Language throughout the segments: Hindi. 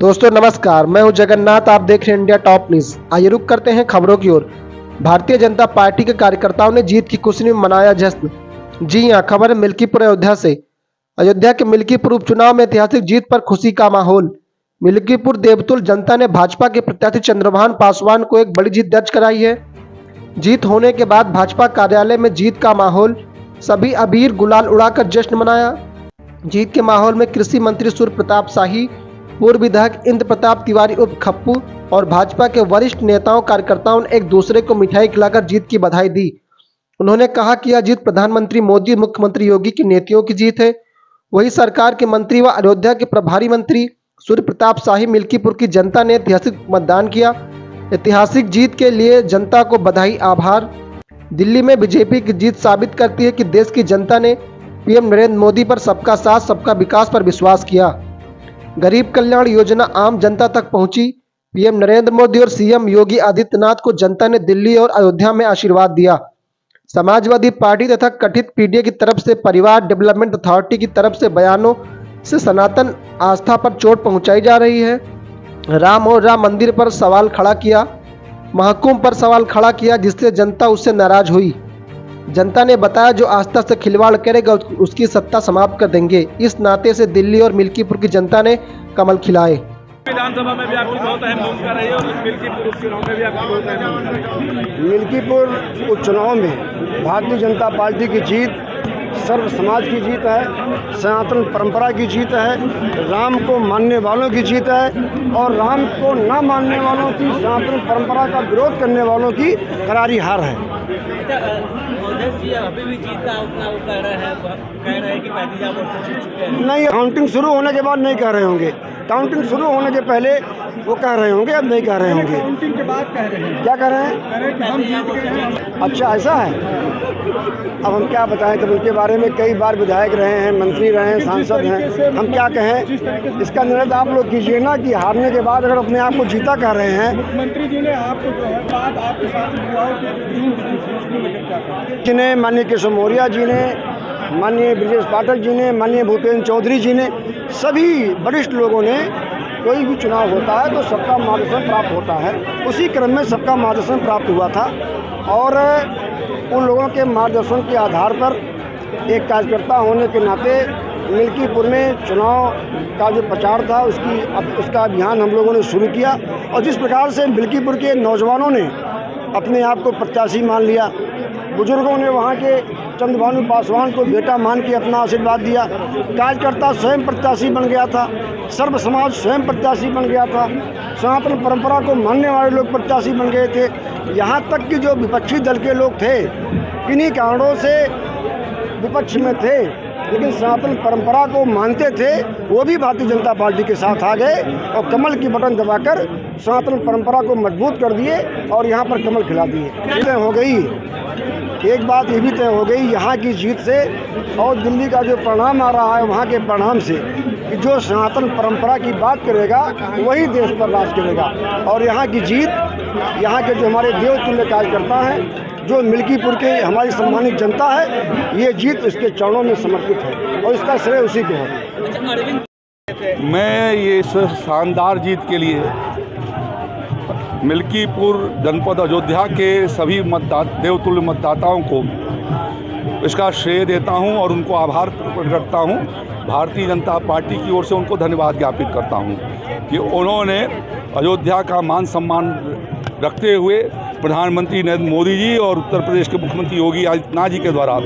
दोस्तों नमस्कार, मैं हूं जगन्नाथ। आप देख रहे हैं इंडिया टॉप न्यूज। आइए रुक करते हैं खबरों की ओर। भारतीय जनता पार्टी के कार्यकर्ताओं ने जीत की खुशी में मनाया जश्न। जी हां, खबर है मिल्कीपुर अयोध्या से। अयोध्या के मिल्कीपुर उपचुनाव में ऐतिहासिक जीत पर खुशी का माहौल। मिल्कीपुर देवतुल जनता ने भाजपा के प्रत्याशी चंद्रभान पासवान को एक बड़ी जीत दर्ज कराई है। जीत होने के बाद भाजपा कार्यालय में जीत का माहौल, सभी अबीर गुलाल उड़ाकर जश्न मनाया। जीत के माहौल में कृषि मंत्री सूर्य प्रताप शाही, पूर्व विधायक इंद्र प्रताप तिवारी उर्फ खप्पू और भाजपा के वरिष्ठ नेताओं कार्यकर्ताओं ने एक दूसरे को मिठाई खिलाकर जीत की बधाई दी। उन्होंने कहा कि यह जीत प्रधानमंत्री मोदी, मुख्यमंत्री योगी की नीतियों की जीत है। वही सरकार के मंत्री व अयोध्या के प्रभारी मंत्री सूर्य प्रताप शाही, मिल्कीपुर की जनता ने ऐतिहासिक मतदान किया। ऐतिहासिक जीत के लिए जनता को बधाई, आभार। दिल्ली में बीजेपी की जीत साबित करती है कि देश की जनता ने पीएम नरेंद्र मोदी पर सबका साथ सबका विकास पर विश्वास किया। गरीब कल्याण योजना आम जनता तक पहुंची। पीएम नरेंद्र मोदी और सीएम योगी आदित्यनाथ को जनता ने दिल्ली और अयोध्या में आशीर्वाद दिया। समाजवादी पार्टी तथा कथित पीडीए की तरफ से परिवार डेवलपमेंट अथॉरिटी की तरफ से बयानों से सनातन आस्था पर चोट पहुंचाई जा रही है। राम और राम मंदिर पर सवाल खड़ा किया, महकुम पर सवाल खड़ा किया, जिससे जनता उससे नाराज हुई। जनता ने बताया जो आस्था से खिलवाड़ करेगा उसकी सत्ता समाप्त कर देंगे। इस नाते से दिल्ली और मिल्कीपुर की जनता ने कमल खिलाए। विधानसभा में भी आपकी बहुत अहम भूमिका रही है और मिल्कीपुर उपचुनाव में भी आपकी बहुत अहम भूमिका रही है। मिल्कीपुर उपचुनाव में भारतीय जनता पार्टी की जीत सर्व समाज की जीत है, सनातन परंपरा की जीत है, राम को मानने वालों की जीत है और राम को ना मानने वालों की, सनातन परंपरा का विरोध करने वालों की करारी हार है। अभी भी जीत का उतना वो कह रहे हैं कि 35,000 वोट से जीत चुके हैं। नहीं, काउंटिंग शुरू होने के बाद नहीं कह रहे होंगे। काउंटिंग शुरू होने के पहले वो कह रहे होंगे, अब नहीं कह रहे होंगे। काउंटिंग के बाद कह रहे हैं। क्या कह रहे हैं? कि हम जीत गए हैं। अच्छा, ऐसा है। अब हम क्या बताएं, तब उनके बारे में कई बार विधायक रहे हैं, मंत्री रहे हैं, सांसद हैं, हम क्या कहें? इसका निर्णय तो आप लोग कीजिए ना कि हारने के बाद अगर अपने आप को जीता कह रहे हैं। मुख्यमंत्री जी ने आपको जो है बात आपके साथ युवाओं के जिन्हें माननीय केशव मौर्य जी ने, माननीय ब्रजेश पाठक जी ने, माननीय भूपेंद्र चौधरी जी ने, सभी वरिष्ठ लोगों ने, कोई भी चुनाव होता है तो सबका मार्गदर्शन प्राप्त होता है। उसी क्रम में सबका मार्गदर्शन प्राप्त हुआ था और उन लोगों के मार्गदर्शन के आधार पर एक कार्यकर्ता होने के नाते मिल्कीपुर में चुनाव का जो प्रचार था उसका अभियान हम लोगों ने शुरू किया और जिस प्रकार से मिल्कीपुर के नौजवानों ने अपने आप को प्रत्याशी मान लिया, बुजुर्गों ने वहाँ के चंद्रभानु पासवान को बेटा मान के अपना आशीर्वाद दिया, कार्यकर्ता स्वयं प्रत्याशी बन गया था, सर्व समाज स्वयं प्रत्याशी बन गया था, सनातन परंपरा को मानने वाले लोग प्रत्याशी बन गए थे। यहाँ तक कि जो विपक्षी दल के लोग थे, किन्हीं कारणों से विपक्ष में थे लेकिन सनातन परंपरा को मानते थे, वो भी भारतीय जनता पार्टी के साथ आ गए और कमल की बटन दबाकर सनातन परंपरा को मजबूत कर दिए और यहाँ पर कमल खिला दिए। तय हो गई, एक बात ये भी तय हो गई यहाँ की जीत से और दिल्ली का जो परिणाम आ रहा है वहाँ के परिणाम से कि जो सनातन परंपरा की बात करेगा वही देश पर राज करेगा। और यहाँ की जीत, यहाँ के जो हमारे देवतुल्य कार्यकर्ता हैं, जो मिल्कीपुर के हमारी सम्मानित जनता है, ये जीत उसके चरणों में समर्पित है और इसका श्रेय उसी को है। मैं ये शानदार जीत के लिए मिल्कीपुर जनपद अयोध्या के सभी देवतुल्य मतदाताओं को इसका श्रेय देता हूं और उनको आभार प्रकट करता हूं। भारतीय जनता पार्टी की ओर से उनको धन्यवाद ज्ञापित करता हूं कि उन्होंने अयोध्या का मान सम्मान रखते हुए प्रधानमंत्री नरेंद्र मोदी जी और उत्तर प्रदेश के मुख्यमंत्री योगी आदित्यनाथ जी के द्वारा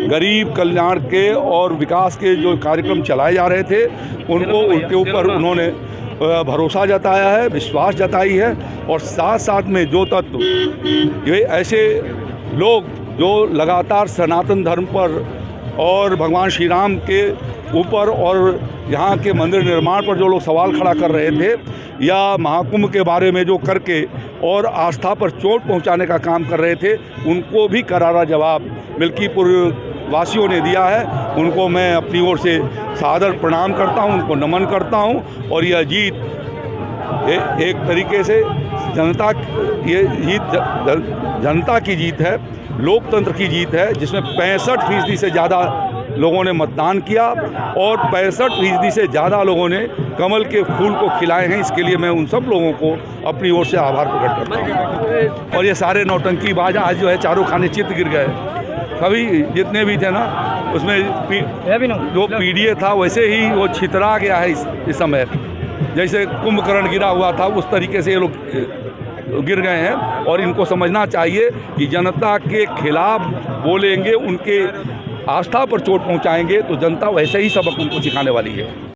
गरीब कल्याण के और विकास के जो कार्यक्रम चलाए जा रहे थे उनके ऊपर उन्होंने भरोसा जताया है, विश्वास जताई है। और साथ साथ में जो तत्व ये ऐसे लोग जो लगातार सनातन धर्म पर और भगवान श्री राम के ऊपर और यहाँ के मंदिर निर्माण पर जो लोग सवाल खड़ा कर रहे थे या महाकुंभ के बारे में जो करके और आस्था पर चोट पहुँचाने का काम कर रहे थे, उनको भी करारा जवाब मिल्कीपुर वासियों ने दिया है। उनको मैं अपनी ओर से सादर प्रणाम करता हूं, उनको नमन करता हूं और यह जीत एक तरीके से जनता की जीत है, लोकतंत्र की जीत है, जिसमें 65% से ज़्यादा लोगों ने मतदान किया और 65% से ज़्यादा लोगों ने कमल के फूल को खिलाए हैं। इसके लिए मैं उन सब लोगों को अपनी ओर से आभार प्रकट करता हूँ। और ये सारे नौटंकीबाज आज जो है चारों खाने चित्त गिर गए, सभी जितने भी थे ना, उसमें जो पीडीए था वैसे ही वो छितरा गया है इस समय। जैसे कुंभकर्ण गिरा हुआ था उस तरीके से ये लोग गिर गए हैं। और इनको समझना चाहिए कि जनता के खिलाफ बोलेंगे, उनके आस्था पर चोट पहुंचाएंगे तो जनता वैसे ही सबक उनको सिखाने वाली है।